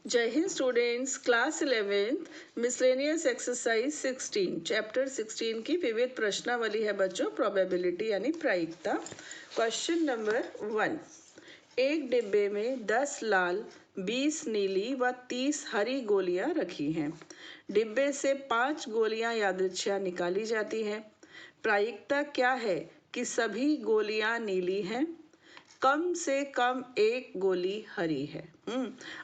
जय Hind students, class 11th miscellaneous exercise 16 chapter 16 की विविध प्रश्नावली है बच्चों, प्रोबेबिलिटी यानी प्रायिकता। क्वेश्चन नंबर 1, एक डिब्बे में 10 लाल, 20 नीली व 30 हरी गोलियां रखी हैं। डिब्बे से 5 गोलियां यादृच्छिक निकाली जाती हैं। प्रायिकता क्या है कि सभी गोलियां नीली हैं? कम से कम एक गोली हरी है।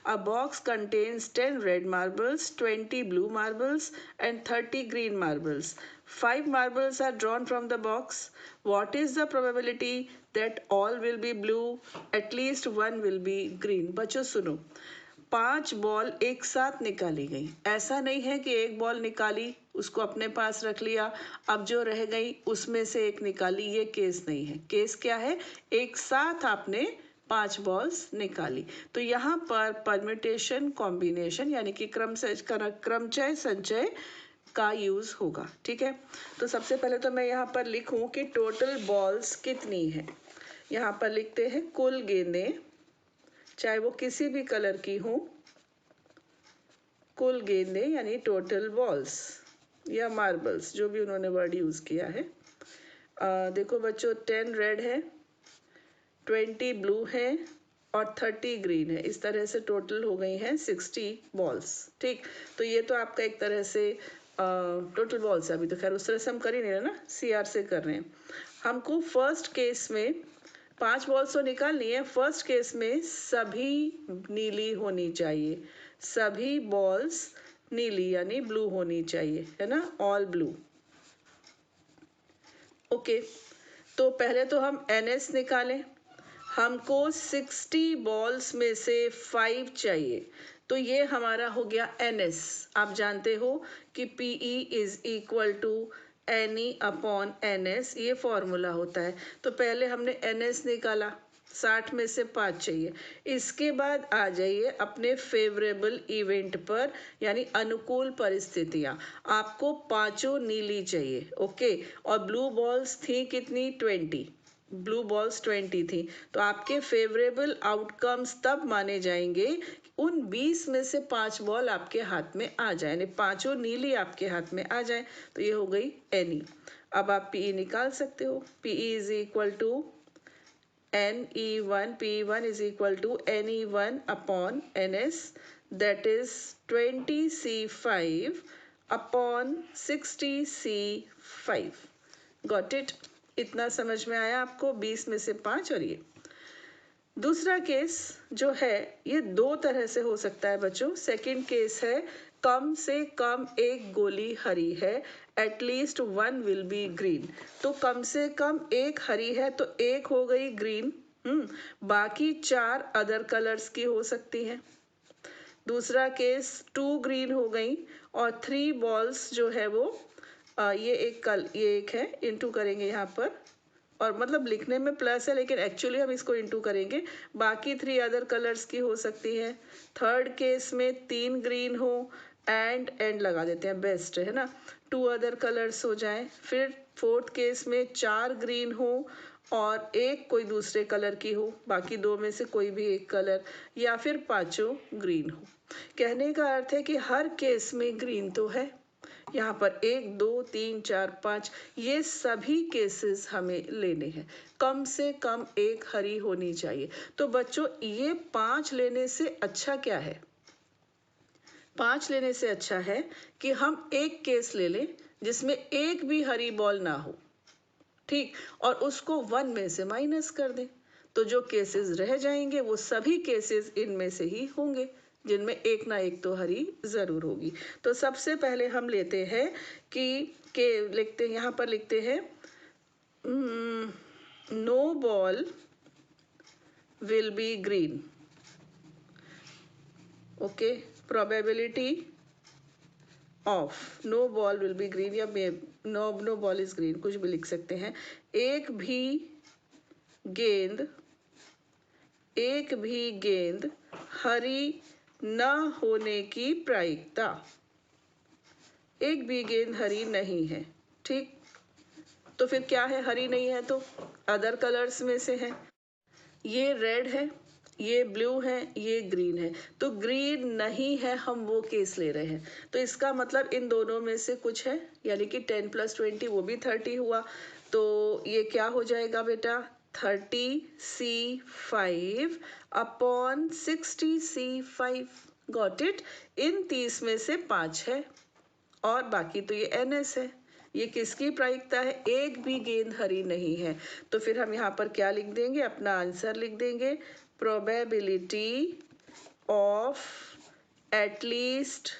A box contains 10 red marbles, 20 blue marbles and 30 green marbles. 5 marbles are drawn from the box. What is the probability that all will be blue? At least one will be green. बच्चों सुनो, 5 ball एक साथ निकाली गई। ऐसा नहीं है कि एक बॉल निकाली उसको अपने पास रख लिया, अब जो रह गई उसमें से एक निकाली, ये केस नहीं है। केस क्या है? एक साथ आपने 5 बॉल्स निकाली। तो यहाँ पर परम्यूटेशन कॉम्बिनेशन यानी कि क्रमचय संचय का यूज होगा। ठीक है, तो सबसे पहले तो मैं यहाँ पर लिखूं कि टोटल बॉल्स कितनी है। यहाँ पर लिखते हैं कुल गेंदें, चाहे वो किसी भी कलर की हो, कुल गेंदें यानी टोटल बॉल्स या मार्बल्स, जो भी उन्होंने वर्ड यूज किया है। देखो बच्चों, 10 रेड है, 20 ब्लू है और 30 ग्रीन है। इस तरह से टोटल हो गई हैं 60 बॉल्स। ठीक, तो ये तो आपका एक तरह से टोटल बॉल्स है। अभी तो खैर उस तरह से हम कर ही नहीं रहे ना, CR से कर रहे हैं। हमको फर्स्ट केस में 5 बॉल्स तो निकालनी है। फर्स्ट केस में सभी नीली होनी चाहिए, सभी बॉल्स नीली यानी ब्लू होनी चाहिए, है ना, ऑल ब्लू। ओके, तो पहले तो हम NS निकालें। हमको 60 बॉल्स में से 5 चाहिए, तो ये हमारा हो गया NS। आप जानते हो कि PE is equal to NE upon NS, ये फॉर्मूला होता है। तो पहले हमने NS निकाला, 60 में से 5 चाहिए। इसके बाद आ जाइए अपने फेवरेबल इवेंट पर, यानी अनुकूल परिस्थितियां। आपको पांचों नीली चाहिए, ओके। और ब्लू बॉल्स थी कितनी? 20। ब्लू बॉल्स 20 थी। तो आपके फेवरेबल आउटकम्स तब माने जाएंगे उन 20 में से 5 बॉल आपके हाथ में आ जाए, यानी पांचों नीली आपके हाथ में आ जाए। तो ये हो गई NE। अब आप PE निकाल सकते हो। PE is equal to NE1, PE1 is equal to NE1 upon NS, that is 20C5 upon 60C5। Got it? इतना समझ में आया आपको? 20 में से 5। और ये दूसरा केस जो है, ये दो तरह से हो सकता है बच्चों। सेकंड केस है कम से कम एक गोली हरी है, at least one will be green. तो कम से कम एक हरी है तो एक हो गई ग्रीन, बाकी 4 अदर कलर्स की हो सकती हैं। दूसरा केस 2 ग्रीन हो गई और 3 बॉल्स जो है वो ये एक है, इनटू करेंगे यहाँ पर, और मतलब लिखने में प्लस है लेकिन एक्चुअली हम इसको इनटू करेंगे। बाकी 3 अदर कलर्स की हो सकती है। थर्ड केस में 3 ग्रीन हो एंड लगा देते हैं, बेस्ट है ना, 2 अदर कलर्स हो जाए। फिर फोर्थ केस में 4 ग्रीन हो और एक कोई दूसरे कलर की हो, बाकी 2 में से कोई भी एक कलर, या फिर पांचों ग्रीन हो। कहने का अर्थ है कि हर केस में ग्रीन तो है। यहाँ पर 1 2 3 4 5 ये सभी केसेस हमें लेने हैं। कम से कम एक हरी होनी चाहिए। तो बच्चों ये 5 लेने से अच्छा क्या है? 5 लेने से अच्छा है कि हम एक केस ले लें जिसमें एक भी हरी बॉल ना हो, ठीक, और उसको 1 में से माइनस कर दें। तो जो केसेस रह जाएंगे वो सभी केसेस इनमें से ही होंगे जिनमें एक ना एक तो हरी जरूर होगी। तो सबसे पहले हम लेते हैं कि लिखते हैं, यहाँ पर लिखते हैं no ball will be green. Okay, probability of no ball will be green, या नो बॉल इज ग्रीन, कुछ भी लिख सकते हैं। एक भी गेंद हरी न होने की प्रायिकता, एक भी गेंद हरी नहीं है, ठीक। तो फिर क्या है? हरी नहीं है तो अदर कलर्स में से है। ये रेड है, ये ब्लू है, ये ग्रीन है, तो ग्रीन नहीं है, हम वो केस ले रहे हैं। तो इसका मतलब इन दोनों में से कुछ है, यानी कि 10 + 20 वो भी 30 हुआ। तो ये क्या हो जाएगा बेटा, 30C5 upon 60C5। Got it. इन 30 में से 5 है और बाकी तो ये NS है। ये किसकी प्रायिकता है, एक भी गेंद हरी नहीं है। तो फिर हम यहाँ पर क्या लिख देंगे, अपना आंसर लिख देंगे, प्रोबेबिलिटी ऑफ एटलीस्ट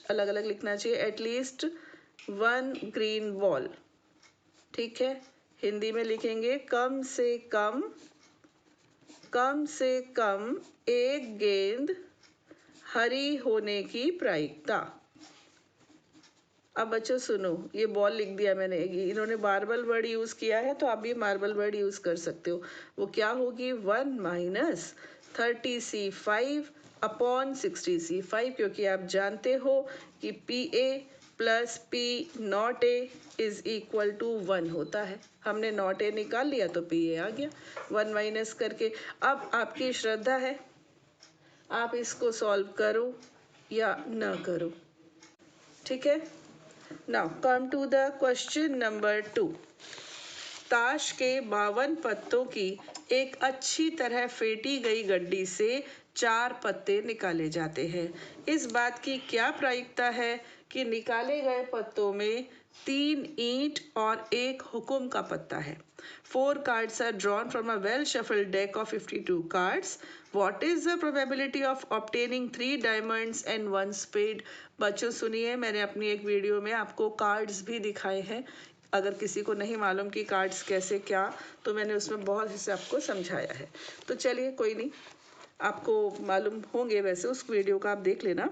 अलग अलग लिखना चाहिए, एटलीस्ट 1 ग्रीन बॉल। ठीक है, हिंदी में लिखेंगे कम से कम एक गेंद हरी होने की प्रायिकता। अब बच्चों सुनो, ये बॉल लिख दिया मैंने, इन्होंने मार्बल वर्ड यूज किया है तो आप भी मार्बल वर्ड यूज कर सकते हो। वो क्या होगी, 1 - 30C5 अपॉन 60C5, क्योंकि आप जानते हो कि PA + P0A is equal to 1 होता है। हमने नॉट ए निकाल लिया तो PA आ गया 1 माइनस करके। अब आपकी श्रद्धा है, आप इसको सॉल्व करो या ना करो। ठीक है, now come to the question number 2। ताश के 52 पत्तों की एक अच्छी तरह फेंटी गई गड्डी से 4 पत्ते निकाले जाते हैं। इस बात की क्या प्रायिकता है कि निकाले गए पत्तों में 3 ईंट और 1 हुकुम का पत्ता है। 4 cards are drawn from a well shuffled deck of 52 cards. What is the probability of obtaining 3 diamonds and 1 spade? बच्चों सुनिए, मैंने अपनी एक वीडियो में आपको कार्ड्स भी दिखाए हैं। अगर किसी को नहीं मालूम कि कार्ड्स कैसे क्या, तो मैंने उसमें बहुत से आपको समझाया है। तो चलिए कोई नहीं, आपको मालूम होंगे वैसे, उस वीडियो का आप देख लेना।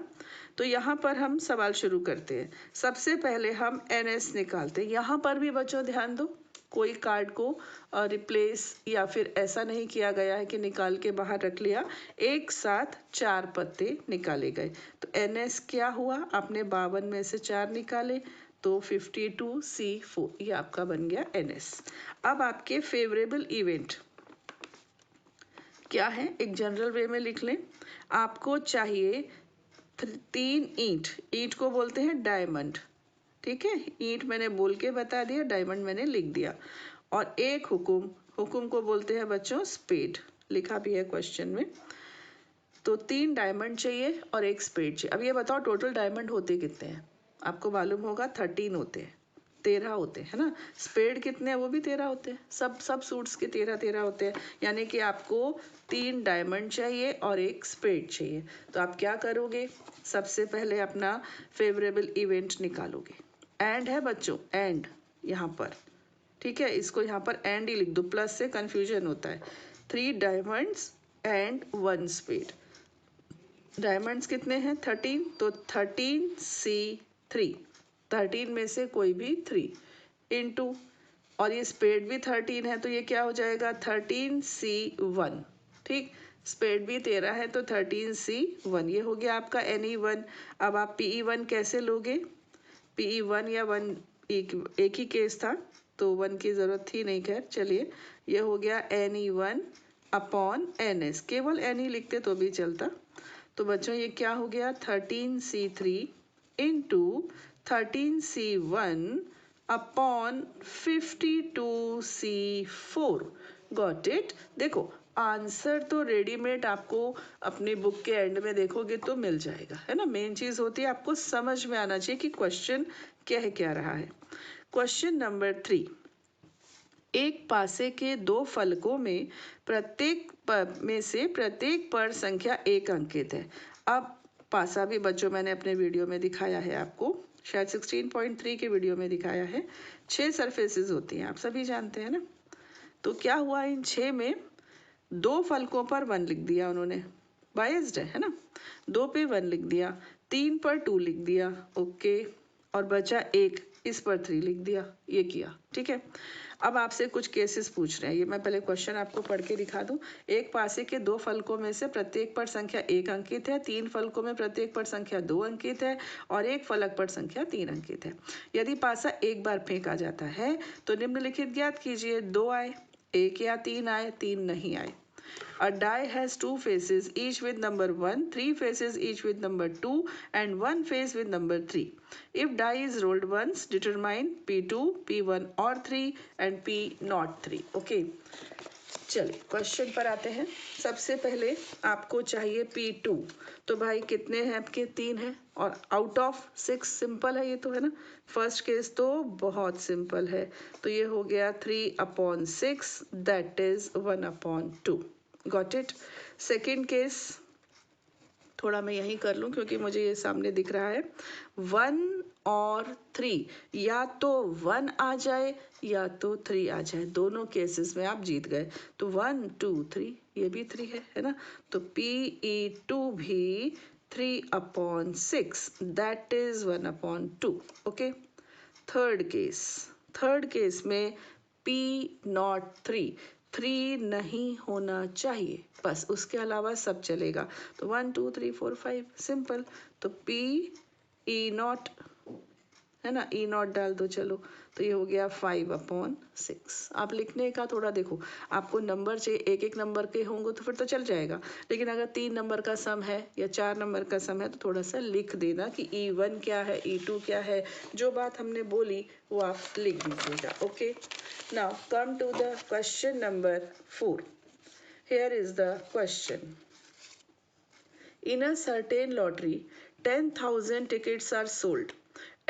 तो यहाँ पर हम सवाल शुरू करते हैं। सबसे पहले हम NS निकालते हैं। यहाँ पर भी बच्चों ध्यान दो, कोई कार्ड को रिप्लेस या फिर ऐसा नहीं किया गया है कि निकाल के बाहर रख लिया। एक साथ 4 पत्ते निकाले गए। तो NS क्या हुआ, आपने 52 में से 4 निकाले तो 52C4, ये आपका बन गया NS। अब आपके फेवरेबल इवेंट क्या है, एक जनरल वे में लिख लें। आपको चाहिए 3 ईंट को बोलते हैं डायमंड। ठीक है, ईंट मैंने बोल के बता दिया, डायमंड मैंने लिख दिया। और 1 हुकुम को बोलते हैं बच्चों स्पेड, लिखा भी है क्वेश्चन में। तो 3 डायमंड चाहिए और 1 स्पेड चाहिए। अब ये बताओ टोटल डायमंड होते कितने हैं, आपको मालूम होगा 13 होते हैं, 13 होते हैं, है ना। स्पेड कितने हैं, वो भी 13 होते हैं। सब सूट्स के 13 होते हैं। यानी कि आपको 3 डायमंड चाहिए और 1 स्पेड चाहिए। तो आप क्या करोगे, सबसे पहले अपना फेवरेबल इवेंट निकालोगे। एंड है बच्चों, एंड यहाँ पर, ठीक है, इसको यहाँ पर एंड ही लिख दो, प्लस से कंफ्यूजन होता है। 3 डायमंड्स एंड 1 स्पेड। डायमंड्स कितने हैं, 13, तो 13C3, 13 में से कोई भी 3 इंटू, और ये स्पेड भी 13 है तो ये क्या हो जाएगा 13C1। ठीक, स्पेड भी 13 है तो 13C1, ये हो गया आपका NE1। अब आप PE1 कैसे लोगे, PE1 या 1 एक ही केस था तो 1 की ज़रूरत थी नहीं, खैर चलिए, ये हो गया NE1 अपॉन NS, केवल NE लिखते तो भी चलता। तो बच्चों ये क्या हो गया 13C3 into 13C1 upon 52C4। Got it. देखो आंसर तो रेडीमेड आपको अपनी बुक के एंड में देखोगे तो मिल जाएगा, है ना। मेन चीज़ होती है आपको समझ में आना चाहिए कि क्वेश्चन क्या रहा है। क्वेश्चन नंबर 3, एक पासे के 2 फलकों में प्रत्येक पर संख्या 1 अंकित है। अब पासा भी बच्चों मैंने अपने वीडियो में दिखाया है आपको, शायद 16.3 के वीडियो में दिखाया है। 6 सरफेसेस होती हैं, आप सभी जानते हैं ना। तो क्या हुआ, इन 6 में 2 फलकों पर 1 लिख दिया उन्होंने, बायस्ड है ना। 2 पे 1 लिख दिया, 3 पर 2 लिख दिया, ओके, और बचा 1, इस पर 3 लिख दिया, ये किया। ठीक है, अब आपसे कुछ केसेस पूछ रहे हैं, ये मैं पहले क्वेश्चन आपको पढ़ के दिखा दूं। एक पासे के 2 फलकों में से प्रत्येक पर संख्या 1 अंकित है, 3 फलकों में प्रत्येक पर संख्या 2 अंकित है और 1 फलक पर संख्या 3 अंकित है। यदि पासा एक बार फेंका जाता है तो निम्नलिखित ज्ञात कीजिए। 2 आए, 1 या 3 आए, 3 नहीं आए। A die has two faces, each with number 1, three faces each with number 2, and one face with number 3. If die is rolled once, determine P2, P1 or 3 and P not 3. Okay. चलिए question पर आते हैं। सबसे पहले आपको चाहिए P2। तो भाई कितने हैं आपके? 3 हैं और आउट ऑफ 6 सिंपल है ये तो, है ना। फर्स्ट केस तो बहुत सिंपल है, तो ये हो गया 3/6 that is 1/2। Got it. Second case थोड़ा मैं यहीं कर लूँ क्योंकि मुझे ये सामने दिख रहा है। 1 और 3, या तो 1 आ जाए या तो 3 आ जाए, दोनों केसेस में आप जीत गए। तो 1 2 3, ये भी 3 है ना। तो PE2 भी 3/6 that is 1/2। Okay. Third case में P03 3 नहीं होना चाहिए, बस उसके अलावा सब चलेगा। तो 1 2 3 4 5 सिंपल। तो PE0 है ना, E0 डाल दो। चलो तो ये हो गया 5/6। आप लिखने का थोड़ा देखो, आपको नंबर चाहिए, एक एक नंबर के होंगे तो फिर तो चल जाएगा, लेकिन अगर 3 नंबर का सम है या 4 नंबर का सम है तो थोड़ा सा लिख देना कि E1 क्या है, E2 क्या है, जो बात हमने बोली वो आप लिख दीजिएगा। Okay. Now come to the question number 4। Here is the question. In a certain lottery, 10,000 tickets are sold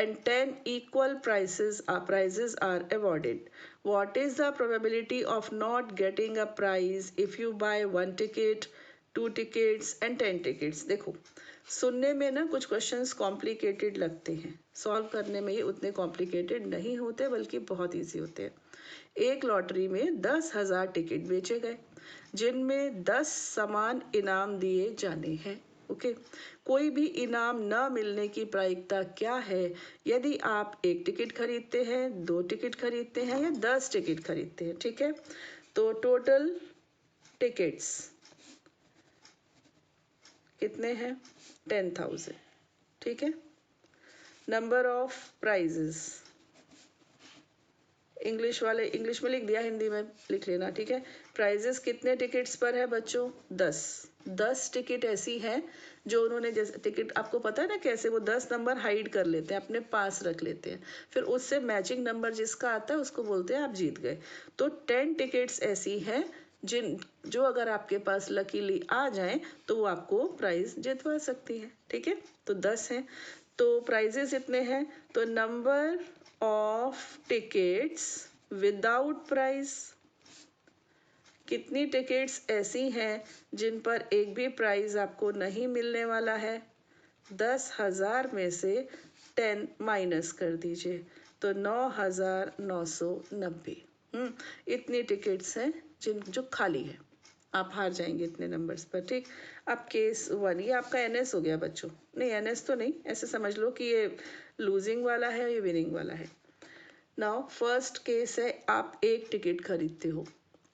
and 10 equal prizes are awarded. What is the probability of not getting a prize if you buy 1 ticket, 2 tickets and 10 tickets? देखो, सुनने में ना कुछ questions complicated लगते हैं, solve करने में ये उतने कॉम्प्लिकेटेड नहीं होते बल्कि बहुत इजी होते हैं। एक लॉटरी में 10,000 टिकट बेचे गए जिनमें 10 समान इनाम दिए जाने हैं। ओके। कोई भी इनाम न मिलने की प्रायिकता क्या है यदि आप 1 टिकट खरीदते हैं, 2 टिकट खरीदते हैं या 10 टिकट खरीदते हैं? ठीक है। तो टोटल टिकट्स कितने हैं? 10,000। ठीक है। नंबर ऑफ प्राइजेस, इंग्लिश वाले इंग्लिश में लिख दिया, हिंदी में लिख लेना। ठीक है। प्राइजेस कितने टिकट्स पर है बच्चों? 10 टिकट ऐसी हैं जो उन्होंने, जैसे टिकट आपको पता है ना कैसे वो 10 नंबर हाइड कर लेते हैं, अपने पास रख लेते हैं, फिर उससे मैचिंग नंबर जिसका आता है उसको बोलते हैं आप जीत गए। तो 10 टिकट्स ऐसी हैं जो अगर आपके पास लकीली आ जाएं तो वो आपको प्राइज जितवा सकती है। ठीक है। तो 10 हैं, तो प्राइजेस इतने हैं, तो number of tickets without prize, कितनी टिकट्स ऐसी हैं जिन पर एक भी प्राइज आपको नहीं मिलने वाला है? 10,000 में से 10 माइनस कर दीजिए तो 9,990। इतनी टिकट्स हैं जो खाली है, आप हार जाएंगे इतने नंबर्स पर। ठीक। अब केस 1, ये आपका NS हो गया बच्चों। नहीं, NS तो नहीं, ऐसे समझ लो कि ये लूजिंग वाला है, ये विनिंग वाला है। नाउ फर्स्ट केस है, आप 1 टिकट खरीदते हो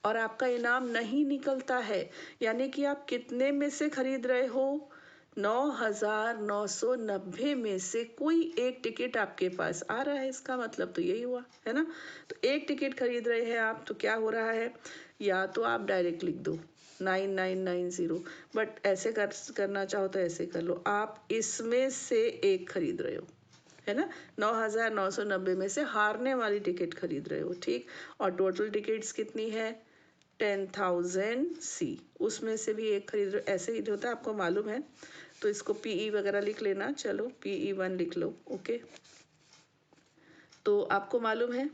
और आपका इनाम नहीं निकलता है, यानी कि आप कितने में से खरीद रहे हो? 9,990 में से कोई एक टिकट आपके पास आ रहा है, इसका मतलब तो यही हुआ है ना। तो 1 टिकट खरीद रहे हैं आप, तो क्या हो रहा है? या तो आप डायरेक्ट लिख दो 9990, बट ऐसे करना चाहो तो ऐसे कर लो, आप इसमें से एक खरीद रहे हो, है ना। 9,990 में से हारने वाली टिकट खरीद रहे हो। ठीक। और टोटल टिकट्स कितनी है? 10,000 C, उसमें से भी एक खरीद रहे हो, ऐसे ही होता है, आपको मालूम है। तो इसको PE वगैरह लिख लेना। चलो PE1 लिख लो। ओके। तो आपको मालूम है,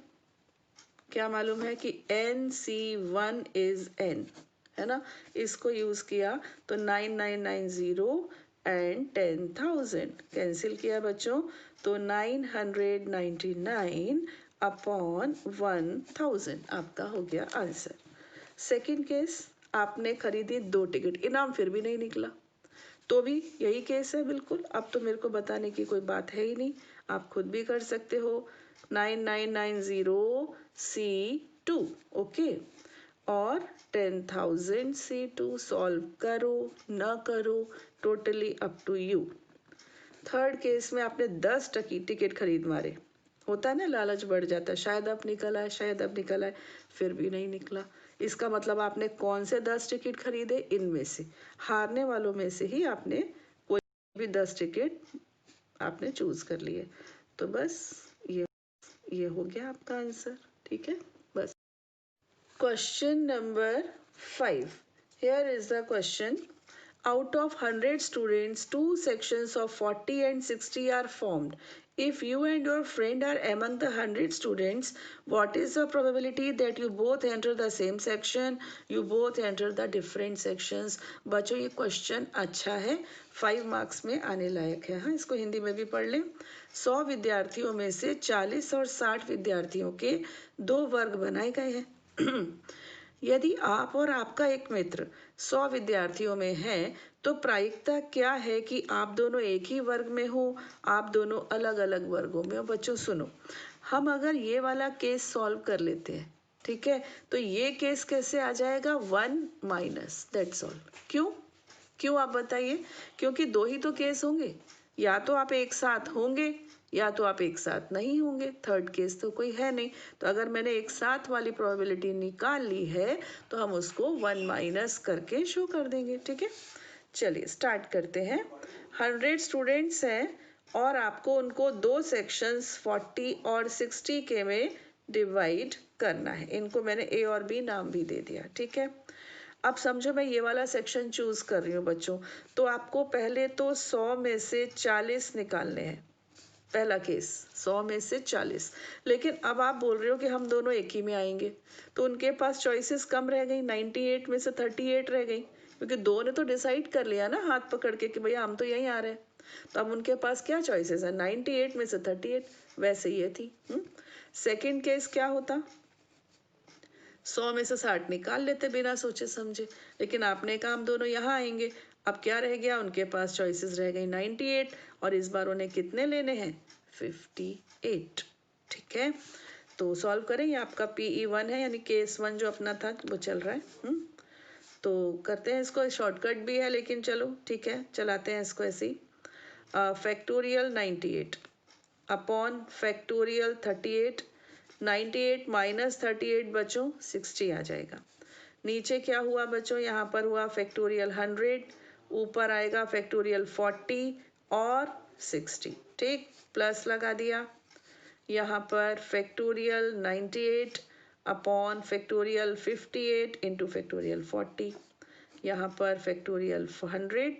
क्या मालूम है कि NC1 इज N, है ना। इसको यूज किया तो 9990 एंड 10,000 कैंसिल किया बच्चों, तो 999/1000 आपका हो गया आंसर। सेकंड केस, आपने खरीदी 2 टिकट, इनाम फिर भी नहीं निकला, तो भी यही केस है बिल्कुल। अब तो मेरे को बताने की कोई बात है ही नहीं, आप खुद भी कर सकते हो। 9990C2, ओके, और 10,000 C2 सॉल्व करो न करो, totally up to you. Third case में आपने 10 टिकट खरीद मारे, होता है ना, लालच बढ़ जाता है, शायद अब निकल आए, शायद अब निकल आए, फिर भी नहीं निकला। इसका मतलब आपने कौन से 10 टिकट खरीदे, इनमें से हारने वालों में से ही आपने कोई भी 10 टिकट आपने चूज कर लिए। तो बस ये हो गया आपका आंसर, ठीक है। बस question number 5, here is the question. Out of 100 students, two sections of 40 and 60 are formed. If you and your friend are among the 100 students, what is the probability that you both enter the same section, you both enter the different sections? बच्चों ये question अच्छा है, 5 marks में आने लायक है। हाँ, इसको हिंदी में भी पढ़ लें। 100 विद्यार्थियों में से 40 और 60 विद्यार्थियों के 2 वर्ग बनाए गए हैं। यदि आप और आपका एक मित्र 100 विद्यार्थियों में हैं, तो प्रायिकता क्या है कि आप दोनों एक ही वर्ग में हो, आप दोनों अलग अलग वर्गों में हो। बच्चों सुनो, हम अगर ये वाला केस सॉल्व कर लेते हैं, ठीक है, तो ये केस कैसे आ जाएगा, 1 माइनस, दैट्स ऑल। क्यों आप बताइए? क्योंकि 2 ही तो केस होंगे, या तो आप एक साथ होंगे या तो आप एक साथ नहीं होंगे, थर्ड केस तो कोई है नहीं। तो अगर मैंने एक साथ वाली प्रोबेबिलिटी निकाल ली है तो हम उसको 1 माइनस करके शो कर देंगे, ठीक है। चलिए स्टार्ट करते हैं। 100 स्टूडेंट्स हैं और आपको उनको 2 सेक्शंस 40 और 60 के में डिवाइड करना है। इनको मैंने ए और बी नाम भी दे दिया, ठीक है। अब समझो मैं ये वाला सेक्शन चूज कर रही हूँ बच्चों, तो आपको पहले तो 100 में से 40 निकालने हैं। पहला केस 100 में से 40, लेकिन अब आप बोल रहे हो कि हम दोनों एक ही में आएंगे, तो उनके पास चॉइसेस कम रह गई, 98 में से 38 रह गई, क्योंकि 2 ने तो डिसाइड कर लिया ना हाथ पकड़ के कि भैया हम तो यहीं आ रहे हैं। तो अब उनके पास क्या चॉइसेस है, 98 में से 38, वैसे ये थी। सेकेंड केस क्या होता, 100 में से 60 निकाल लेते बिना सोचे समझे, लेकिन आपने कहा हम दोनों यहाँ आएंगे। अब क्या रह गया, उनके पास चॉइसेस रह गई 98, और इस बार उन्हें कितने लेने हैं, 58, ठीक है। तो सॉल्व करें, ये आपका PE1 है, यानी केस 1 जो अपना था वो चल रहा है। तो करते हैं इसको, शॉर्टकट भी है लेकिन चलो ठीक है, चलाते हैं इसको ऐसे ही। फैक्टोरियल 98 अपॉन फैक्टोरियल 38, 98 माइनस 38 बच्चों 60 आ जाएगा। नीचे क्या हुआ बच्चों, यहाँ पर हुआ फैक्टोरियल 100, ऊपर आएगा फैक्टोरियल 40 और 60, ठीक, प्लस लगा दिया। यहाँ पर factorial 98 upon factorial 58 into factorial 40, यहाँ पर फैक्टोरियल 100,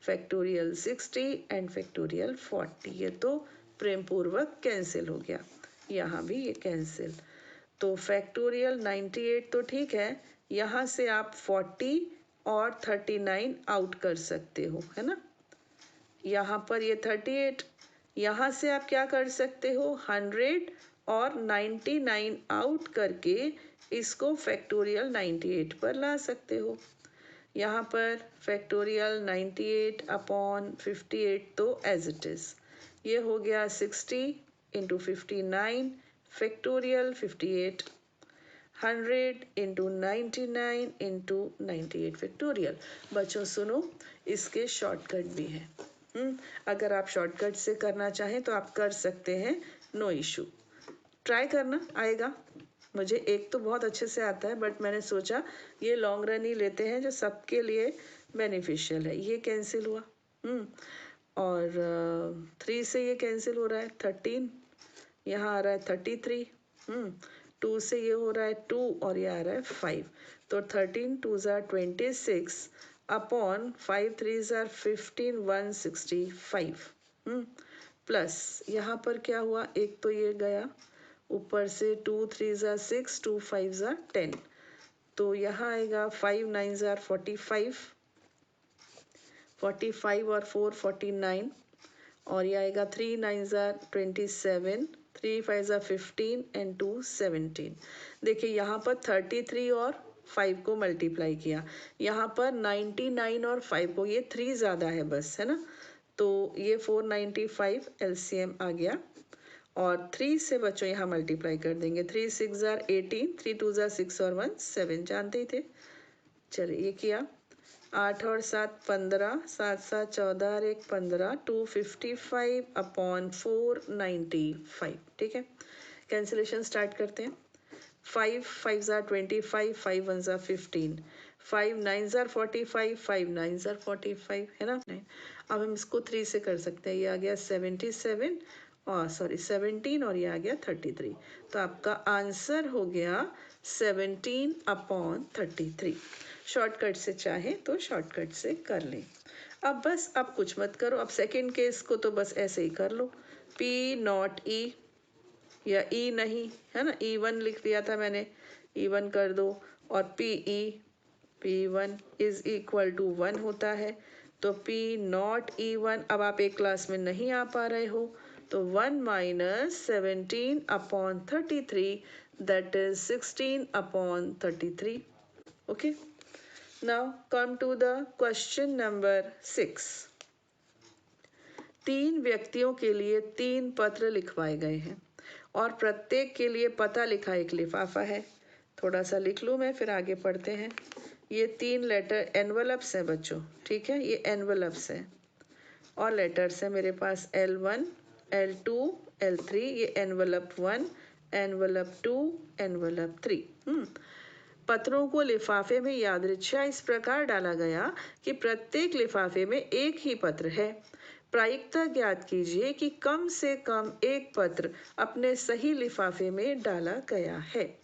फैक्टोरियल 60 एंड फैक्टोरियल 40। ये तो प्रेम पूर्वक कैंसिल हो गया, यहाँ भी ये कैंसिल। तो फैक्टोरियल 98 तो ठीक है, यहाँ से आप 40 और 39 आउट कर सकते हो, है ना। यहाँ पर ये 38, यहाँ से आप क्या कर सकते हो, 100 और 99 आउट करके इसको फैक्टोरियल 98 पर ला सकते हो। यहाँ पर फैक्टोरियल 98 अपॉन 58 तो एज इट इज, ये हो गया 60 into 59 factorial 58, 100 into 99 into 98 factorial. बच्चों सुनो, इसके शॉर्टकट भी हैं। अगर आप शॉर्टकट से करना चाहें तो आप कर सकते हैं, नो इशू, ट्राई करना, आएगा। मुझे एक तो बहुत अच्छे से आता है, बट मैंने सोचा ये लॉन्ग रन ही लेते हैं जो सबके लिए बेनिफिशियल है। ये कैंसिल हुआ, और 3 से ये कैंसिल हो रहा है 13, यहाँ आ रहा है 33, 2 से ये हो रहा है 2 और ये आ रहा है 5, तो 13 2 ज़ार 26 अपॉन 5 3 ज़ार 15 165, प्लस यहाँ पर क्या हुआ, एक तो ये गया ऊपर से, 2 3 ज़ार 6 2 5 ज़ार 10, तो यहाँ आएगा 5 9 ज़ार 45, 45 और 4 49, और ये आएगा 3 9 ज़ार 27, 3 5 ज़ार 15 एंड 2 17। देखिए यहाँ पर 33 और 5 को मल्टीप्लाई किया, यहाँ पर 99 और 5 को, ये 3 ज़्यादा है बस, है ना, तो ये 495 LCM आ गया, और 3 से बच्चों यहाँ मल्टीप्लाई कर देंगे, 3 6 ज़ार 18, 3 2 ज़ार 6 और 1 7, जानते ही थे। चलिए ये किया, 8 और 7 15, 7 7 14 और 1 15, 255 अपॉन 495, ठीक है। कैंसिलेशन स्टार्ट करते हैं, 5 5 ज़ार 25, 5 1 ज़ार 15, 5 9 ज़ार 45, 5 9 ज़ार 45, है ना। अब हम इसको 3 से कर सकते हैं। ये आ गया 77 और 17 और ये आ गया 33। तो आपका आंसर हो गया 17/33। शॉर्टकट से चाहे तो शॉर्टकट से कर लें। अब बस अब कुछ मत करो। अब सेकंड केस को तो बस ऐसे ही कर लो, P नॉट E या E नहीं, है ना, E1 लिख दिया था मैंने, E1 कर दो। और P1 इज इक्वल टू 1 होता है। तो P नॉट E1, अब आप एक क्लास में नहीं आ पा रहे हो, तो 1 minus 17/33, that is 16/33। Okay, now come to the question number 6। 3 व्यक्तियों के लिए 3 पत्र लिखवाए गए हैं और प्रत्येक के लिए पता लिखा एक लिफाफा है। थोड़ा सा लिख लूँ मैं, फिर आगे पढ़ते हैं। ये 3 लेटर एनवलप्स हैं बच्चों, ठीक है, ये एनवलप्स हैं और लेटर्स हैं मेरे पास L1, L2, L3। ये एनवलप 1, एनवलप 2, एनवलप 3। पत्रों को लिफाफे में यादृच्छा इस प्रकार डाला गया कि प्रत्येक लिफाफे में एक ही पत्र है। प्रायिकता ज्ञात कीजिए कि कम से कम एक पत्र अपने सही लिफाफे में डाला गया है।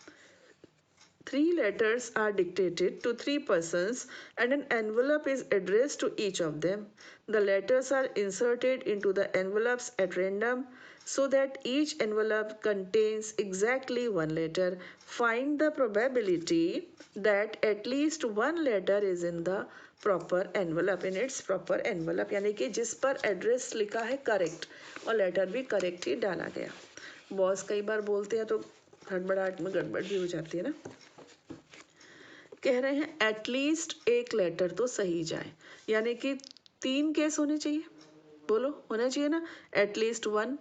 3 letters are dictated to 3 persons and an envelope is addressed to each of them. The letters are inserted into the envelopes at random so that each envelope contains exactly 1 letter. Find the probability that at least 1 letter is in the proper envelope, in its proper envelope, यानी कि जिस पर address लिखा है correct और letter भी correct ही डाला गया। बॉस कई बार बोलते हैं तो हड़बड़ाहट में गड़बड़ भी हो जाती है ना। कह रहे हैं एटलीस्ट एक लेटर तो सही जाए, यानी कि 3 केस होने चाहिए। बोलो, होना चाहिए ना, एटलीस्ट 1,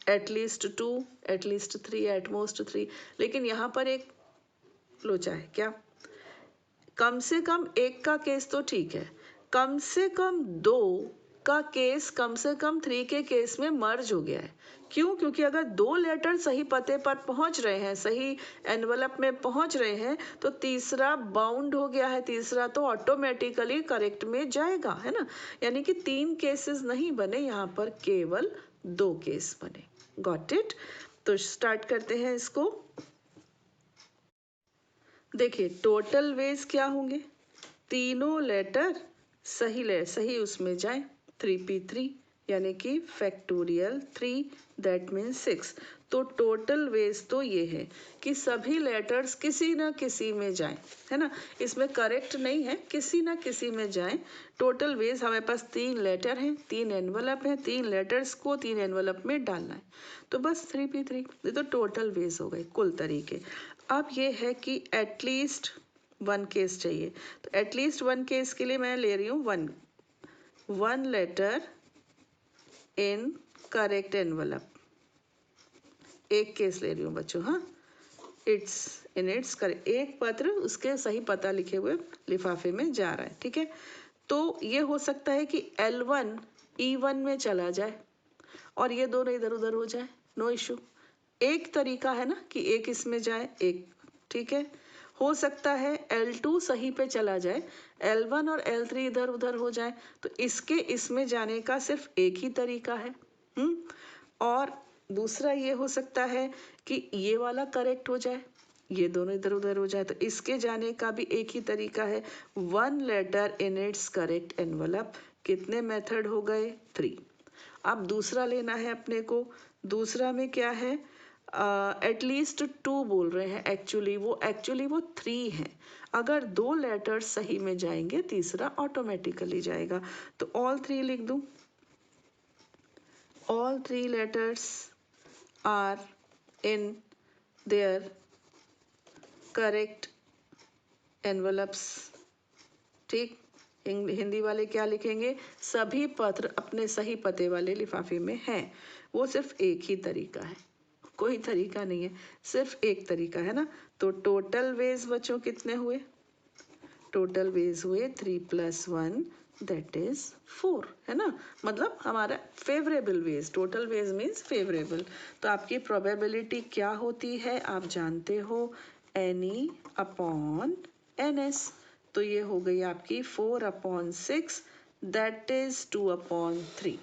एटलीस्ट 2, एटलीस्ट 3, एटमोस्ट 3। लेकिन यहाँ पर एक लोचा है, क्या? कम से कम एक का केस तो ठीक है, कम से कम 2 का केस कम से कम 3 के केस में मर्ज हो गया है। क्यों? क्योंकि अगर 2 लेटर सही पते पर पहुंच रहे हैं, सही एनवलप में पहुंच रहे हैं, तो तीसरा बाउंड हो गया है, तीसरा तो ऑटोमेटिकली करेक्ट में जाएगा, है ना। यानी कि 3 केसेस नहीं बने यहाँ पर, केवल 2 केस बने। Got it? तो स्टार्ट करते हैं इसको। देखिए टोटल वेज क्या होंगे, तीनों लेटर सही उसमें जाए, 3p3 यानी कि फैक्टोरियल 3, दैट मीन्स 6। तो टोटल वेज तो ये है कि सभी लेटर्स किसी ना किसी में जाएं, है ना, इसमें करेक्ट नहीं है, किसी ना किसी में जाएं। टोटल वेज हमारे पास 3 लेटर हैं, 3 एनवलप हैं, 3 लेटर्स को 3 एनवलप में डालना है, तो बस 3p3। ये तो टोटल वेज हो गए कुल तरीके। अब ये है कि एटलीस्ट 1 केस चाहिए, तो एटलीस्ट 1 केस के लिए मैं ले रही हूँ 1 लेटर इन करेक्ट एनवलप। एक केस ले रही हूँ बच्चों, हाँ, इट्स करेक्ट, एक पत्र उसके सही पता लिखे हुए लिफाफे में जा रहा है, ठीक है। तो ये हो सकता है कि L1 E1 में चला जाए और ये दोनों इधर उधर हो जाए, नो इशू। एक तरीका है ना कि एक इसमें जाए, एक, ठीक है। हो सकता है L2 सही पे चला जाए, L1 और L3 इधर उधर हो जाए, तो इसके इसमें जाने का सिर्फ एक ही तरीका है। और दूसरा ये हो सकता है कि ये वाला करेक्ट हो जाए, ये दोनों इधर उधर हो जाए, तो इसके जाने का भी एक ही तरीका है, 1 letter in its correct envelope. कितने मेथड हो गए? 3। अब दूसरा लेना है अपने को। दूसरा में क्या है, एटलीस्ट 2 बोल रहे हैं, एक्चुअली वो 3 है। अगर 2 लेटर्स सही में जाएंगे, तीसरा ऑटोमेटिकली जाएगा, तो ऑल 3 लिख दूं। All 3 letters are in their correct envelopes, ठीक। हिंदी वाले क्या लिखेंगे, सभी पत्र अपने सही पते वाले लिफाफे में हैं। वो सिर्फ एक ही तरीका है, कोई तरीका नहीं है, सिर्फ एक तरीका है ना। तो टोटल वेज बच्चों कितने हुए? टोटल वेज हुए 3 + 1, दैट इज 4, है ना। मतलब हमारा favourable ways, total ways means favourable. तो आपकी प्रोबेबिलिटी क्या होती है आप जानते हो, NE अपॉन NS। तो ये हो गई आपकी 4/6, दैट इज 2/3।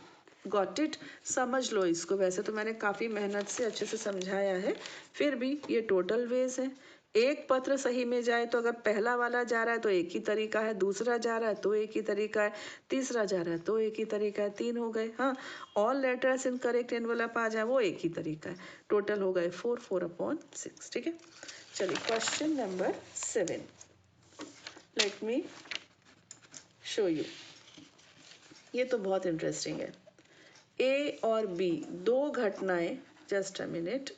Got it. समझ लो इसको। वैसे तो मैंने काफ़ी मेहनत से अच्छे से समझाया है, फिर भी ये टोटल वेज है। एक पत्र सही में जाए तो अगर पहला वाला जा रहा है तो एक ही तरीका है, दूसरा जा रहा है तो एक ही तरीका है, तीसरा जा रहा है तो एक ही तरीका है, 3 हो गए। हाँ, all letters in correct envelope आ जाए वो एक ही तरीका है। टोटल हो गए 4/6। ठीक है, चलिए question number 7। Let me show you. ये तो बहुत इंटरेस्टिंग है। ए और बी दो घटनाएं, जस्ट अ मिनट,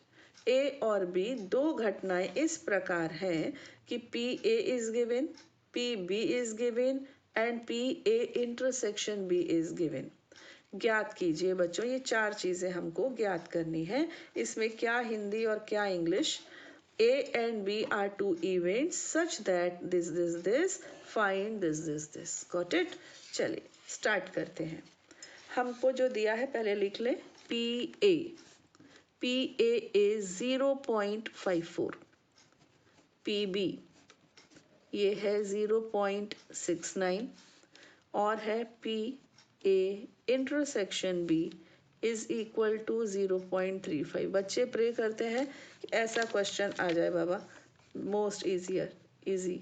ए और बी दो घटनाएं इस प्रकार हैं कि P A is given, P B is given and P A intersection B is given. ज्ञात कीजिए बच्चों, ये 4 चीजें हमको ज्ञात करनी है। इसमें क्या हिंदी और क्या English. A and B are two events such that this find this। Got it? चलिए स्टार्ट करते हैं। हमको जो दिया है पहले लिख लें। PA is 0.54, PB ये है 0.69 और है PA intersection B is equal to 0.35। बच्चे प्रे करते हैं कि ऐसा क्वेश्चन आ जाए बाबा, मोस्ट इजी।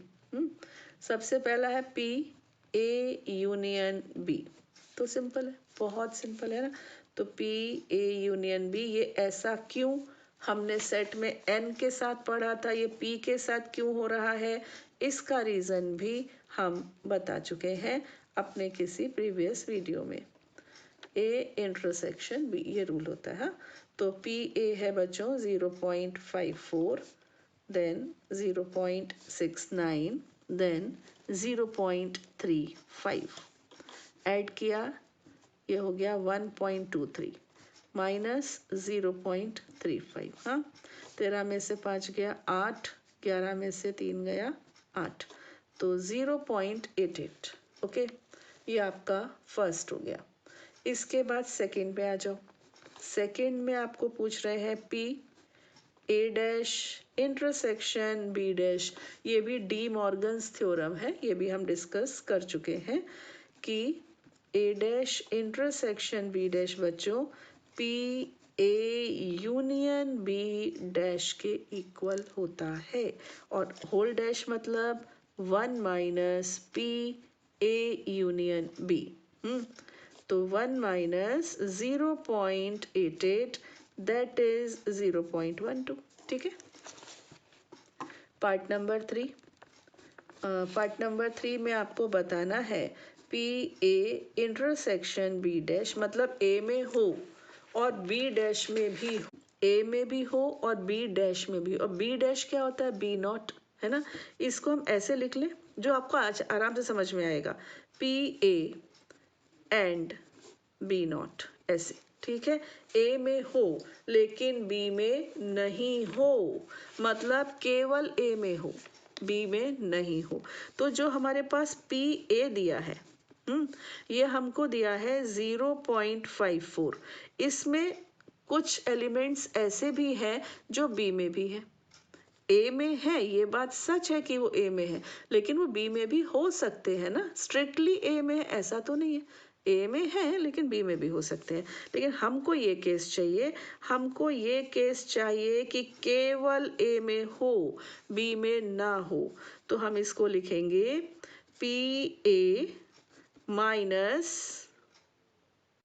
सबसे पहला है P A यूनियन B, तो सिंपल है, बहुत सिंपल है ना। तो P A यूनियन B, ये ऐसा क्यों, हमने सेट में N के साथ पढ़ा था, ये P के साथ क्यों हो रहा है, इसका रीज़न भी हम बता चुके हैं अपने किसी प्रीवियस वीडियो में। A इंटरसेक्शन B, ये रूल होता है। तो PA है बच्चों 0.54, देन 0.69, देन 0.35। ऐड किया, ये हो गया 1.23 माइनस 0.35। हाँ, 13 में से 5 गया 8, 11 में से 3 गया 8, तो 0.88। ओके, ये आपका फर्स्ट हो गया। इसके बाद सेकंड पे आ जाओ। सेकंड में आपको पूछ रहे हैं P A dash intersection B dash. ये भी डी मॉर्गन्स थ्योरम है, ये भी हम डिस्कस कर चुके हैं कि A dash intersection B dash बच्चों P A union B dash के इक्वल होता है। और होल डैश मतलब 1 minus P A union B। तो 1 माइनस 0.88, दैट इज 0.12। ठीक है। Part number 3। पार्ट नंबर 3 में आपको बताना है P A intersection B dash मतलब A में हो और B डैश में भी हो, A में भी हो और B डैश में भी। और B डैश क्या होता है, B नॉट, है ना। इसको हम ऐसे लिख लें जो आपको आज आराम से समझ में आएगा, P A and B not, ऐसे। ठीक है, A में हो लेकिन B में नहीं हो, मतलब केवल A में हो, B में नहीं हो। तो जो हमारे पास PA दिया है, ये हमको दिया है 0.54। इसमें कुछ एलिमेंट्स ऐसे भी हैं जो B में भी है। A में है, ये बात सच है कि वो A में है, लेकिन वो B में भी हो सकते हैं ना। स्ट्रिक्टली A में है ऐसा तो नहीं है, A में है लेकिन B में भी हो सकते हैं। लेकिन हमको ये केस चाहिए, हमको ये केस चाहिए कि केवल A में हो, B में ना हो। तो हम इसको लिखेंगे PA minus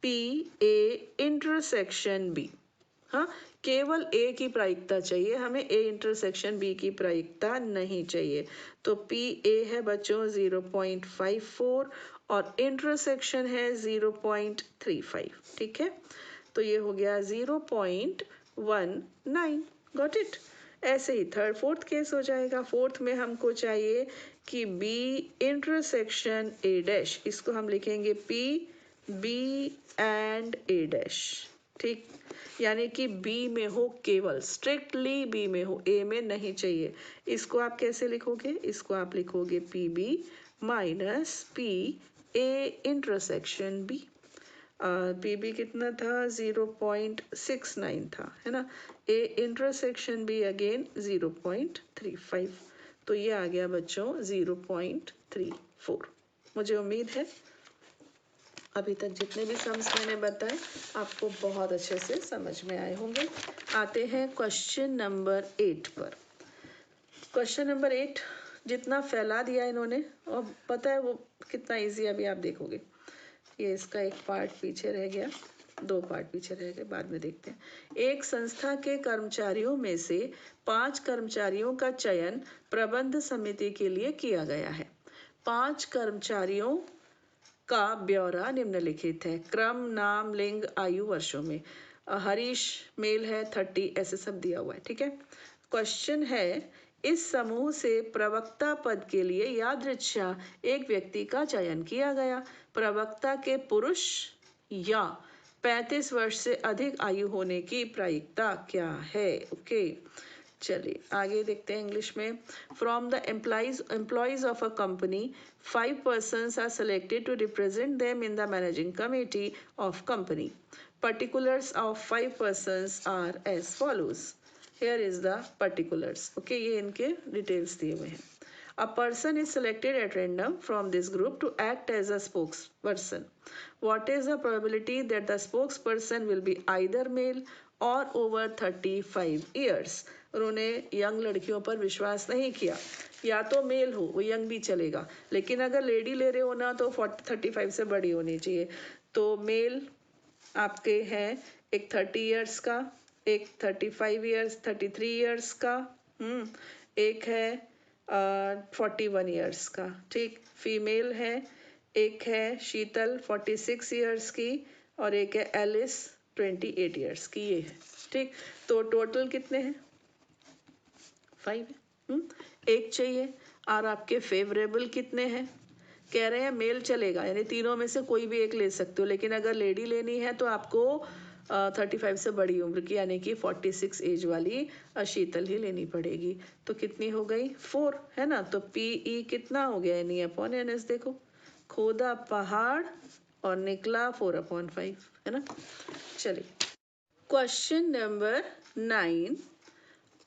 PA intersection B। हाँ, केवल A की प्रायिकता चाहिए हमें, A इंटरसेक्शन B की प्रायिकता नहीं चाहिए। तो PA है बच्चों 0.54 और इंटरसेक्शन है 0.35। ठीक है, तो ये हो गया 0.19। Got it. ऐसे ही थर्ड फोर्थ केस हो जाएगा। फोर्थ में हमको चाहिए कि B इंटरसेक्शन A डैश, इसको हम लिखेंगे P B and A dash. ठीक, यानी कि B में हो, केवल स्ट्रिक्टली B में हो, A में नहीं चाहिए। इसको आप कैसे लिखोगे, इसको आप लिखोगे PB minus PA intersection B। PB कितना था, 0.69 था, है ना। ए इंटरसेक्शन बी अगेन 0.35, तो ये आ गया बच्चों 0.34। मुझे उम्मीद है अभी तक जितने भी सम्स मैंने बताए आपको बहुत अच्छे से समझ में आए होंगे। आते हैं क्वेश्चन नंबर 8 पर। क्वेश्चन नंबर 8 जितना फैला दिया इन्होंने, और पता है वो कितना इजी, अभी आप देखोगे। ये इसका एक पार्ट पीछे रह गया, 2 पार्ट पीछे रह गए, बाद में देखते हैं। एक संस्था के कर्मचारियों में से 5 कर्मचारियों का चयन प्रबंध समिति के लिए किया गया है। 5 कर्मचारियों का ब्यौरा निम्नलिखित है। क्रम, नाम, लिंग, आयु, वर्षों में। हरीश मेल है, 30, ऐसे सब दिया हुआ है, ठीक है। क्वेश्चन है, इस समूह से प्रवक्ता पद के लिए यादृच्छा एक व्यक्ति का चयन किया गया। प्रवक्ता के पुरुष या 35 वर्ष से अधिक आयु होने की प्रायिकता क्या है? ओके, चलिए आगे देखते हैं इंग्लिश में। From the employees of a company 5 persons are selected to represent them in the managing committee of company. Particulars of 5 persons are as follows. Here is the particulars. Okay, ये इनके details दिए हुए हैं। A person is selected at random from this group to act as a spokesperson. What is the probability that the spokesperson will be either male or over 35 years? उन्होंने young लड़कियों पर विश्वास नहीं किया, या तो मेल हो, वो यंग भी चलेगा, लेकिन अगर लेडी ले रहे हो ना तो 35 से बड़ी होनी चाहिए। तो मेल आपके हैं एक 30 इयर्स का, एक 35 इयर्स 33 इयर्स का, एक है 41 इयर्स का, ठीक। फीमेल है, एक है शीतल 46 इयर्स की, और एक है एलिस 28 इयर्स की, ये है, ठीक। तो टोटल कितने हैं? 5 है। एक चाहिए। और आपके फेवरेबल कितने हैं? कह रहे हैं मेल चलेगा, यानी तीनों में से कोई भी एक ले सकते हो, लेकिन अगर लेडी लेनी है तो आपको 35 से बड़ी उम्र की, यानी कि 46 एज वाली शीतल ही लेनी पड़ेगी। तो कितनी हो गई? 4, है ना। तो पीई कितना हो गया? N upon N S. देखो, खोदा पहाड़ और निकला 4/5, है ना। चलिए question number 9।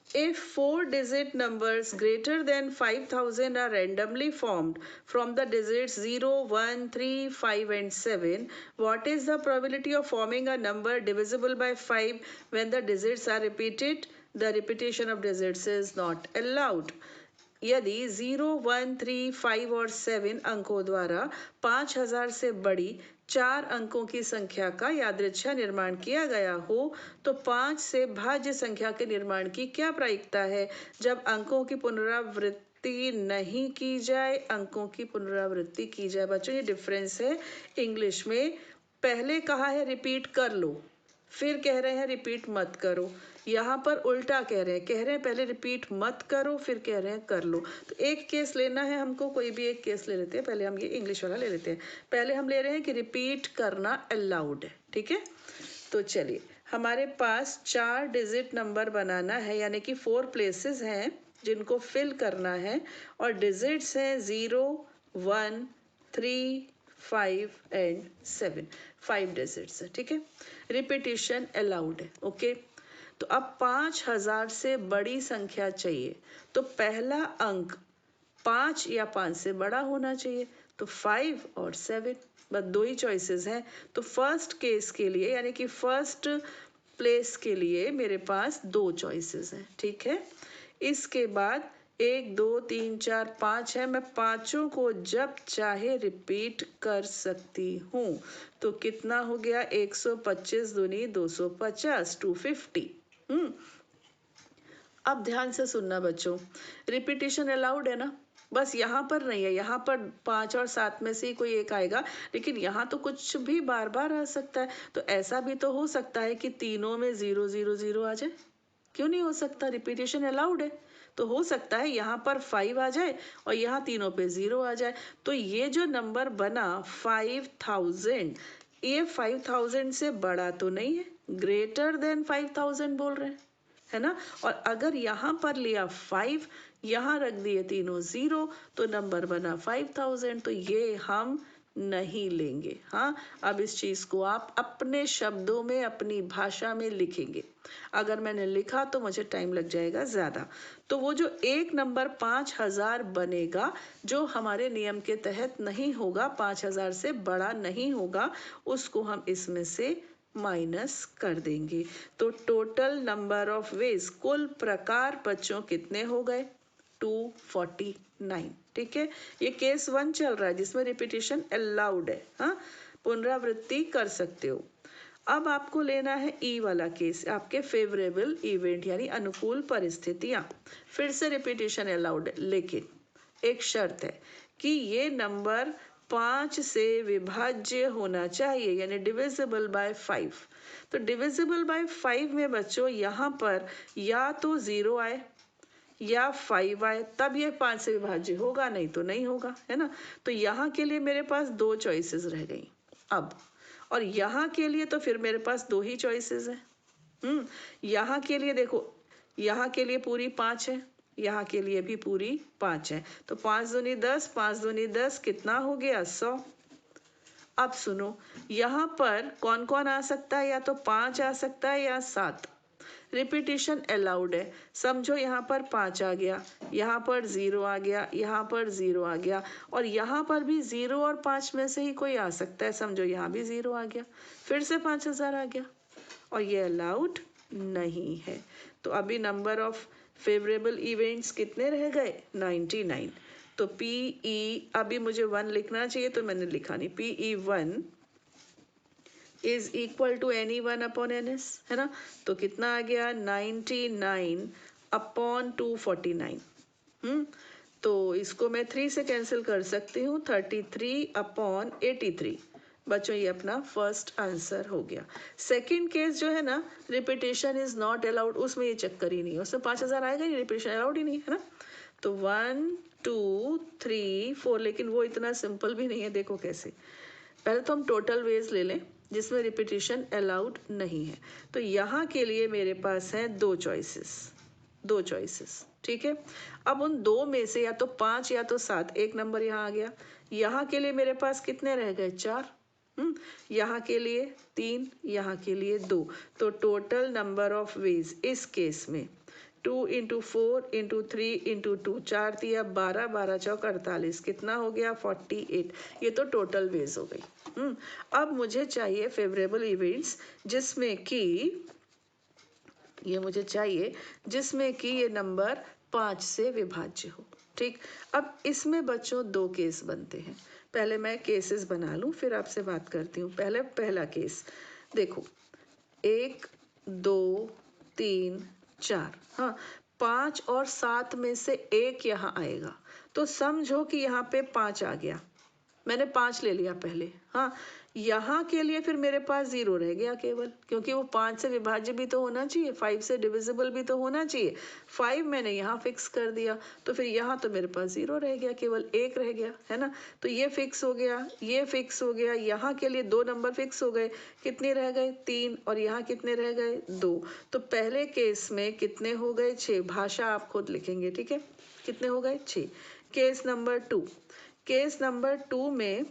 If 4-digit numbers greater than 5,000 are randomly formed from the digits 0, 1, 3, 5 and 7, what is the probability of forming a number divisible by 5 when the digits are repeated? The repetition of digits is not allowed. यदि 0, 1, 3, 5 और 7 अंकों द्वारा 5,000 से बड़ी 4 अंकों की संख्या का यादृच्छा निर्माण किया गया हो तो 5 से भाज्य संख्या के निर्माण की क्या प्रायिकता है जब अंकों की पुनरावृत्ति नहीं की जाए, अंकों की पुनरावृत्ति की जाए। बच्चों ये डिफरेंस है इंग्लिश में। पहले कहा है रिपीट कर लो, फिर कह रहे हैं रिपीट मत करो। यहाँ पर उल्टा कह रहे हैं पहले रिपीट मत करो, फिर कह रहे हैं कर लो। तो एक केस लेना है हमको, कोई भी एक केस ले लेते हैं। पहले हम ये इंग्लिश वाला ले लेते हैं। पहले हम ले रहे हैं कि रिपीट करना अलाउड है, ठीक है। तो चलिए, हमारे पास 4 डिजिट नंबर बनाना है, यानी कि 4 प्लेसेस हैं जिनको फिल करना है, और डिजिट्स हैं 0, 1, 3, 5 एंड 7। 5 डिजिट्स है, ठीक है। रिपीटिशन अलाउड है, ओके। तो अब 5,000 से बड़ी संख्या चाहिए, तो पहला अंक 5 या 5 से बड़ा होना चाहिए। तो 5 और 7, बस 2 ही चॉइसेस हैं। तो फर्स्ट केस के लिए, यानी कि फर्स्ट प्लेस के लिए मेरे पास 2 चॉइसेस हैं, ठीक है। इसके बाद 1, 2, 3, 4, 5 है। मैं पांचों को जब चाहे रिपीट कर सकती हूँ। तो कितना हो गया? 125 दूनी 250, 250। अब ध्यान से सुनना बच्चों, रिपीटिशन अलाउड है ना, बस यहाँ पर नहीं है। यहाँ पर 5 और 7 में से ही कोई एक आएगा, लेकिन यहाँ तो कुछ भी बार बार आ सकता है। तो ऐसा भी तो हो सकता है कि तीनों में 0, 0, 0 आ जाए। क्यों नहीं हो सकता? रिपीटिशन अलाउड है। तो हो सकता है यहाँ पर 5 आ जाए और यहाँ तीनों पे 0 आ जाए। तो ये जो नंबर बना 5,000, ये 5,000 से बड़ा तो नहीं है, ग्रेटर देन 5,000 बोल रहे हैं, है ना। और अगर यहाँ पर लिया 5, यहाँ रख दिए तीनों 0, तो नंबर बना 5,000। तो ये हम नहीं लेंगे। हाँ, अब इस चीज़ को आप अपने शब्दों में अपनी भाषा में लिखेंगे। अगर मैंने लिखा तो मुझे टाइम लग जाएगा ज़्यादा। तो वो जो एक नंबर 5000 बनेगा, जो हमारे नियम के तहत नहीं होगा, 5000 से बड़ा नहीं होगा, उसको हम इसमें से माइनस कर देंगे। तो टोटल नंबर ऑफ वेज, कुल प्रकार बच्चों कितने हो गए? 249। ठीक है, ये केस 1 चल रहा है जिसमें रिपीटिशन अलाउड है। हाँ, पुनरावृत्ति कर सकते हो। अब आपको लेना है ई वाला केस, आपके फेवरेबल इवेंट यानी अनुकूल परिस्थितियां। फिर से रिपीटिशन अलाउड है, लेकिन एक शर्त है कि ये नंबर 5 से विभाज्य होना चाहिए, यानी डिविजिबल बाय 5। तो डिविजिबल बाय 5 में बच्चों यहाँ पर या तो 0 आए या 5 आए, तब ये 5 से विभाज्य होगा, नहीं तो नहीं होगा, है ना। तो यहाँ के लिए मेरे पास 2 चॉइसेस रह गई अब, और यहाँ के लिए तो फिर मेरे पास 2 ही चॉइसेस हैं। यहाँ के लिए देखो, यहाँ के लिए पूरी 5 है, यहाँ के लिए भी पूरी 5 है, तो 5 दूनी 10, 5 दूनी 10, कितना हो गया? 100। अब सुनो, यहाँ पर कौन कौन आ सकता है? या तो 5 आ सकता है या 7। रिपीटिशन अलाउड है। समझो यहाँ पर 5 आ गया, यहाँ पर 0 आ गया, यहाँ पर 0 आ गया, और यहाँ पर भी 0 और 5 में से ही कोई आ सकता है। समझो यहाँ भी 0 आ गया, फिर से 5000 आ गया, और ये अलाउड नहीं है। तो अभी नंबर ऑफ फेवरेबल इवेंट्स कितने रह गए? 99। तो PE, अभी मुझे 1 लिखना चाहिए तो मैंने लिखा नहीं, PE1 is equal to NE1 upon NS, है ना। तो कितना आ गया? 99 अपॉन 249। तो इसको मैं 3 से कैंसिल कर सकती हूँ, 33 अपॉन 83। बच्चों ये अपना फर्स्ट आंसर हो गया। सेकंड केस जो है ना, रिपीटेशन इज नॉट अलाउड, उसमें ये चक्कर ही नहीं है, उसमें 5000 आएगा ही, रिपीटेशन अलाउड ही नहीं है ना। तो 1 2 3 4, लेकिन वो इतना सिंपल भी नहीं है। देखो कैसे, पहले तो हम टोटल वेज ले लें जिसमें रिपीटिशन अलाउड नहीं है। तो यहाँ के लिए मेरे पास है 2 चॉइसेस, ठीक है। अब उन 2 में से या तो 5 या तो 7, एक नंबर यहाँ आ गया। यहाँ के लिए मेरे पास कितने रह गए? 4। यहाँ के लिए 3, यहाँ के लिए 2। तो टोटल नंबर ऑफ वेज इस केस में 2 इंटू 4 इंटू 3 इंटू 2, 4 दिया 12, 12 चौक 48, कितना हो गया? 48। ये तो टोटल वेज हो गई। अब मुझे चाहिए फेवरेबल इवेंट्स जिसमें कि ये नंबर 5 से विभाज्य हो। ठीक, अब इसमें बच्चों 2 केस बनते हैं। पहले मैं केसेस बना लूं, फिर आपसे बात करती हूँ। पहला केस देखो, 1 2 3 4, हाँ, 5 और 7 में से एक यहाँ आएगा। तो समझो कि यहाँ पे 5 आ गया, मैंने 5 ले लिया पहले। हाँ, यहाँ के लिए फिर मेरे पास 0 रह गया केवल, क्योंकि वो 5 से विभाज्य भी तो होना चाहिए, 5 से डिविजिबल भी तो होना चाहिए। 5 मैंने यहाँ फिक्स कर दिया, तो फिर यहाँ तो मेरे पास 0 रह गया, केवल 1 रह गया, है ना। तो ये फिक्स हो गया, ये फिक्स हो गया, यहाँ के लिए 2 नंबर फिक्स हो गए। कितने रह गए? 3, और यहाँ कितने रह गए? 2। तो पहले केस में कितने हो गए? 6। भाषा आप खुद लिखेंगे, ठीक है। कितने हो गए? 6। केस नंबर 2 में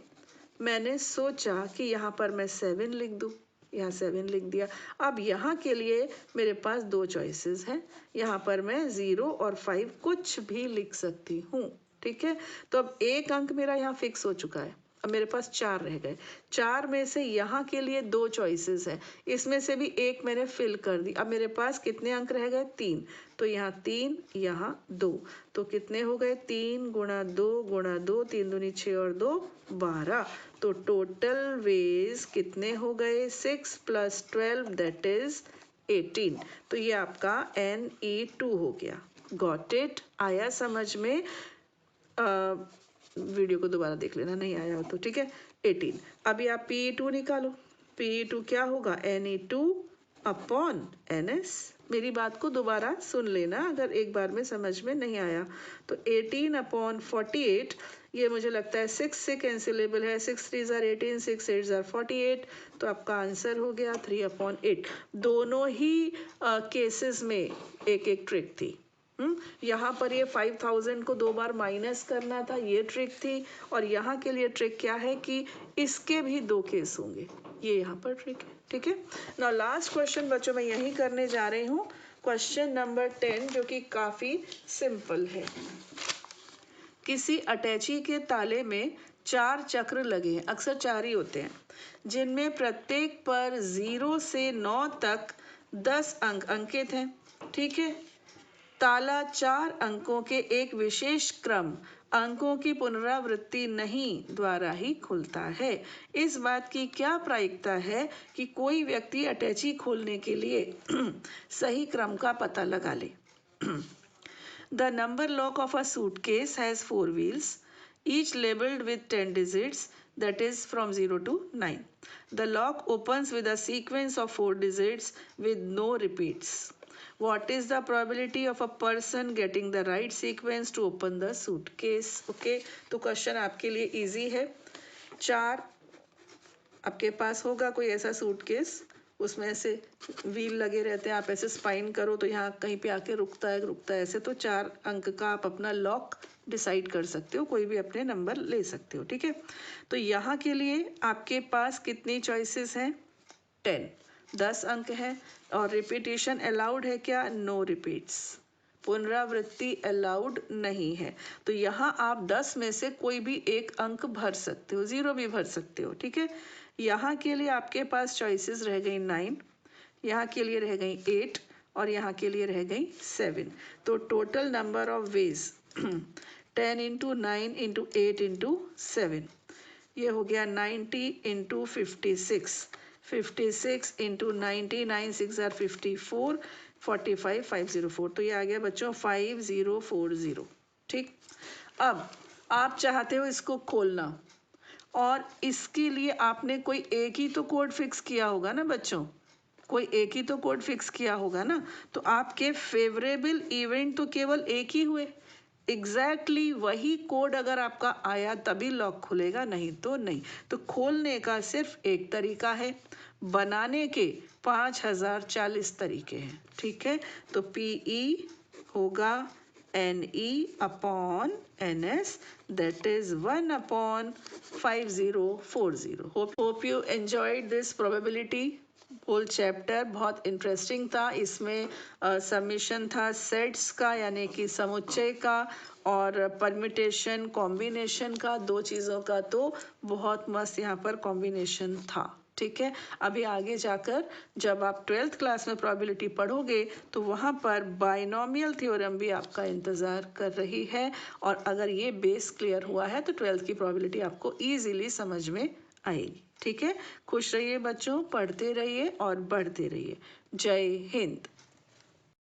मैंने सोचा कि यहाँ पर मैं 7 लिख दूँ, यहाँ 7 लिख दिया। अब यहाँ के लिए मेरे पास 2 चॉइसेस हैं, यहाँ पर मैं 0 और 5 कुछ भी लिख सकती हूँ, ठीक है। तो अब एक अंक मेरा यहाँ फिक्स हो चुका है, अब मेरे पास 4 रह गए। 4 में से यहाँ के लिए 2 चॉइसेस हैं, इसमें से भी एक मैंने फिल कर दी। अब मेरे पास कितने अंक रह गए? 3। तो यहाँ 3, यहाँ 2, तो कितने हो गए? 3 गुणा 2 गुणा 2, 3 दूनी 6 और 2 12। तो टोटल वेज कितने हो गए? 6 + 12 दैट इज 18। तो ये आपका NE2 हो गया। Got it? आया समझ में? वीडियो को दोबारा देख लेना, नहीं आया हो तो, ठीक है। 18। अभी आप PE2 निकालो। PE2 क्या होगा? NE2 upon NS। मेरी बात को दोबारा सुन लेना अगर एक बार में समझ में नहीं आया तो। 18 अपॉन 48, ये मुझे लगता है 6 से कैंसिलेबल है। 6 3 = 18, 6 8 = 48। तो आपका आंसर हो गया 3/8। दोनों ही केसेस में एक एक ट्रिक थी। यहाँ पर ये 5000 को 2 बार माइनस करना था, ये ट्रिक थी। और यहाँ के लिए ट्रिक क्या है कि इसके भी 2 केस होंगे, ये यहाँ पर ट्रिक है। ठीक है, नाउ लास्ट क्वेश्चन बच्चों मैं यही करने जा रही हूँ, क्वेश्चन नंबर 10, जो कि काफी सिंपल है। किसी अटैची के ताले में 4 चक्र लगे हैं, अक्सर 4 ही होते हैं, जिनमें प्रत्येक पर 0 से 9 तक 10 अंक अंकित हैं। ठीक है, ताला 4 अंकों के एक विशेष क्रम अंकों की पुनरावृत्ति नहीं द्वारा ही खुलता है। इस बात की क्या प्रायिकता है कि कोई व्यक्ति अटैची खोलने के लिए सही क्रम का पता लगा ले। The number lock of a suitcase has 4 wheels, each labeled with 10 digits, that is from 0 to 9. The lock opens with a sequence of 4 digits with no repeats. What is the probability of a person getting the right sequence to open the suitcase? Okay, तो question आपके लिए easy है। 4 आपके पास होगा कोई ऐसा suitcase, उसमें से व्हील लगे रहते हैं, आप ऐसे स्पाइन करो तो यहाँ कहीं पे आके रुकता है ऐसे, तो 4 अंक का आप अपना लॉक डिसाइड कर सकते हो, कोई भी अपने नंबर ले सकते हो। ठीक है, तो यहाँ के लिए आपके पास कितनी चॉइसेस हैं? 10 अंक है। और रिपीटेशन अलाउड है क्या? नो रिपीट्स, पुनरावृत्ति अलाउड नहीं है। तो यहाँ आप 10 में से कोई भी एक अंक भर सकते हो, 0 भी भर सकते हो। ठीक है, यहाँ के लिए आपके पास चॉइसेस रह गई 9, यहाँ के लिए रह गई 8 और यहाँ के लिए रह गई 7। तो total number of ways 10 into 9 into 8 into 7, ये हो गया 90 इंटू 56, 56 इंटू 90, 9 6 आर 54, 45 504, तो ये आ गया बच्चों 5040। ठीक, अब आप चाहते हो इसको खोलना, और इसके लिए आपने कोई एक ही तो कोड फिक्स किया होगा ना बच्चों, कोई एक ही तो कोड फिक्स किया होगा ना, तो आपके फेवरेबल इवेंट तो केवल एक ही हुए। एग्जैक्टली वही कोड अगर आपका आया तभी लॉक खुलेगा, नहीं तो नहीं। तो खोलने का सिर्फ एक तरीका है, बनाने के 5040 तरीके हैं। ठीक है, तो PE होगा NE upon NS, that is 1 upon 5040. Hope you enjoyed this probability whole chapter. बहुत इंटरेस्टिंग था, इसमें सबमिशन था सेट्स का यानी कि समुच्चय का, और परम्यूटेशन कॉम्बिनेशन का, 2 चीज़ों का, तो बहुत मस्त यहाँ पर कॉम्बिनेशन था। ठीक है, अभी आगे जाकर जब आप 12th क्लास में प्रोबेबिलिटी पढ़ोगे तो वहाँ पर बाइनोमियल थ्योरम भी आपका इंतज़ार कर रही है, और अगर ये बेस क्लियर हुआ है तो 12th की प्रोबेबिलिटी आपको ईजिली समझ में आएगी। ठीक है, खुश रहिए बच्चों, पढ़ते रहिए और बढ़ते रहिए। जय हिंद।